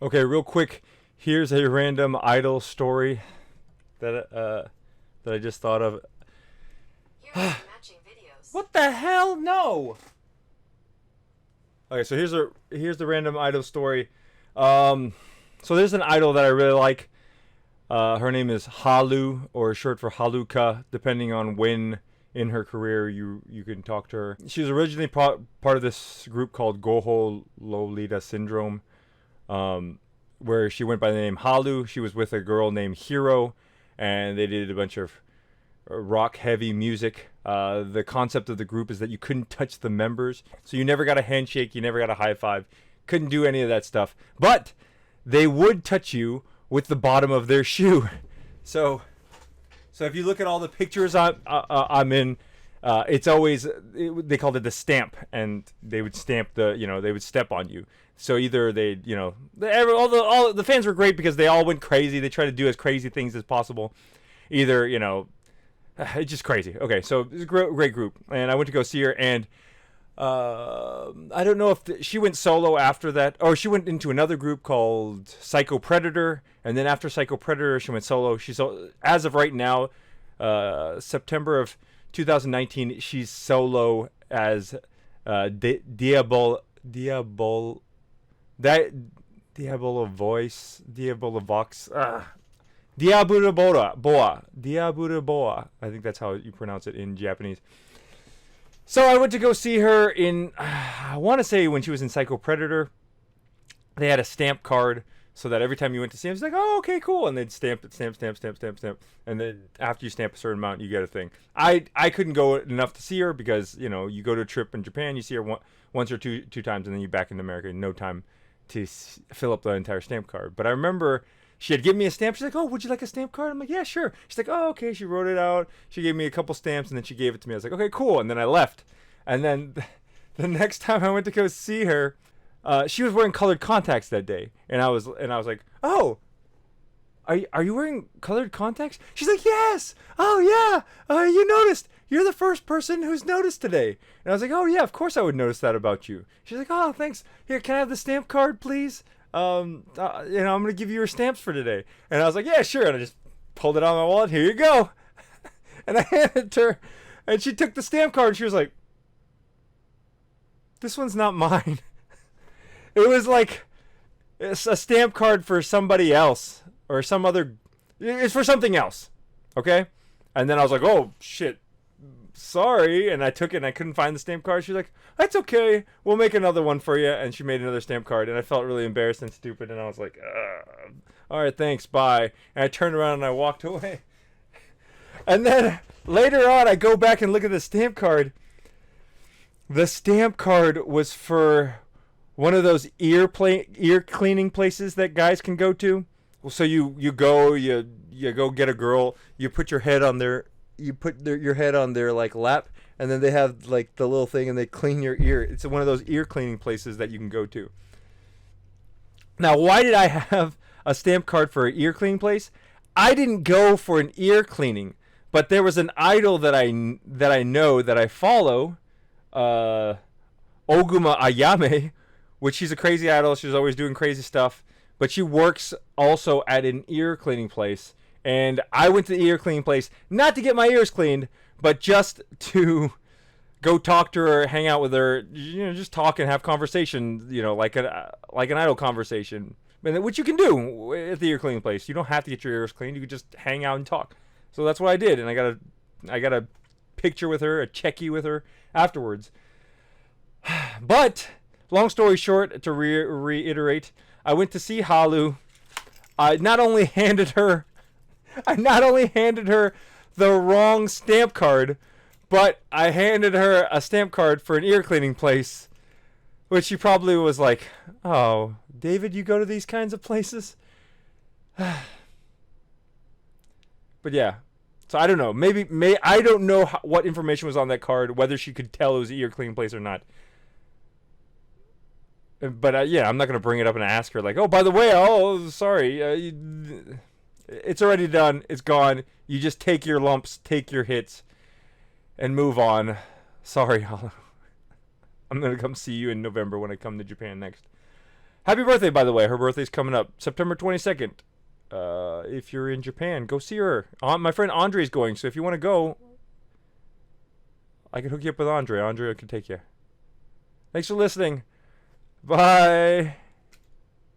Okay, real quick. Here's a random idol story that I just thought of. Here are some matching videos. What the hell? No. Okay, so here's the random idol story. Um, so there's an idol that I really like. Her name is Halu, or short for Haluka, depending on when in her career you can talk to her. She was originally part of this group called Goho Lolita Syndrome, where she went by the name Halu. She was with a girl named Hiro, and they did a bunch of rock heavy music. The concept of the group is that you couldn't touch the members, so you never got a handshake, you never got a high five, couldn't do any of that stuff. But they would touch you with the bottom of their shoe. So, so if you look at all the pictures I'm in, it's always they called it the stamp, and they would stamp they would step on you. So either they all the fans were great because they all went crazy. They tried to do as crazy things as possible. Either it's just crazy. Okay, so it's a great group, and I went to go see her, and I don't know if she went solo after that, or she went into another group called Psycho Predator, and then after Psycho Predator, she went solo. She's as of right now, September of 2019, she's solo as Diabolo Voice, Diabolo Vox. Diabura Boa. I think that's how you pronounce it in Japanese. So I went to go see her in, I want to say when she was in Psycho Predator. They had a stamp card so that every time you went to see them, it's like, oh, okay, cool. And they'd stamp it, stamp. And then after you stamp a certain amount, you get a thing. I couldn't go enough to see her because, you go to a trip in Japan, you see her once or two times, and then you're back in America in no time to fill up the entire stamp card. But I remember she had given me a stamp. She's like, oh, would you like a stamp card? I'm like, yeah, sure. She's like, oh, okay. She wrote it out. She gave me a couple stamps, and then she gave it to me. I was like, okay, cool. And then I left. And then the next time I went to go see her, she was wearing colored contacts that day. And I was like, oh, are you wearing colored contacts? She's like, yes. Oh, yeah. You noticed. You're the first person who's noticed today. And I was like, oh, yeah, of course I would notice that about you. She's like, oh, thanks. Here, can I have the stamp card, please? I'm gonna give you your stamps for today. And I was like, yeah, sure. And I just pulled it out of my wallet. Here you go. And I handed it to her, and she took the stamp card, and she was like, this one's not mine. It was like it's a stamp card for somebody else or some other. It's for something else. Okay. And then I was like, oh shit, sorry. And I took it, and I couldn't find the stamp card. She's like, that's okay, we'll make another one for you. And she made another stamp card, and I felt really embarrassed and stupid, and I was like, all right, thanks, bye. And I turned around and I walked away. And then later on, I go back and look at the stamp card. The stamp card was for one of those ear cleaning places that guys can go to. Well, so you go get a girl, you put your head on your head on their like lap, and then they have like the little thing, and they clean your ear. It's one of those ear cleaning places that you can go to. Now, why did I have a stamp card for an ear cleaning place? I didn't go for an ear cleaning, but there was an idol that I know that I follow, Oguma Ayame, which she's a crazy idol. She's always doing crazy stuff, but she works also at an ear cleaning place. And I went to the ear cleaning place not to get my ears cleaned, but just to go talk to her, hang out with her, just talk and have conversation, like an idle conversation, which you can do at the ear cleaning place. You don't have to get your ears cleaned. You can just hang out and talk. So that's what I did, and I got a picture with her, a checky with her afterwards. But long story short, to reiterate, I went to see Halu. I not only handed her the wrong stamp card, but I handed her a stamp card for an ear cleaning place, which she probably was like, oh, David, you go to these kinds of places? But yeah, so I don't know. I don't know what information was on that card, whether she could tell it was an ear cleaning place or not. But yeah, I'm not gonna bring it up and ask her like, oh, by the way, oh, sorry, it's already done. It's gone. You just take your lumps, take your hits, and move on. Sorry, Hollow. I'm gonna come see you in November when I come to Japan next. Happy birthday, by the way. Her birthday's coming up September 22nd. If you're in Japan, go see her. My friend Andre's going, so if you want to go, I can hook you up with Andre. Andre can take you. Thanks for listening. Bye.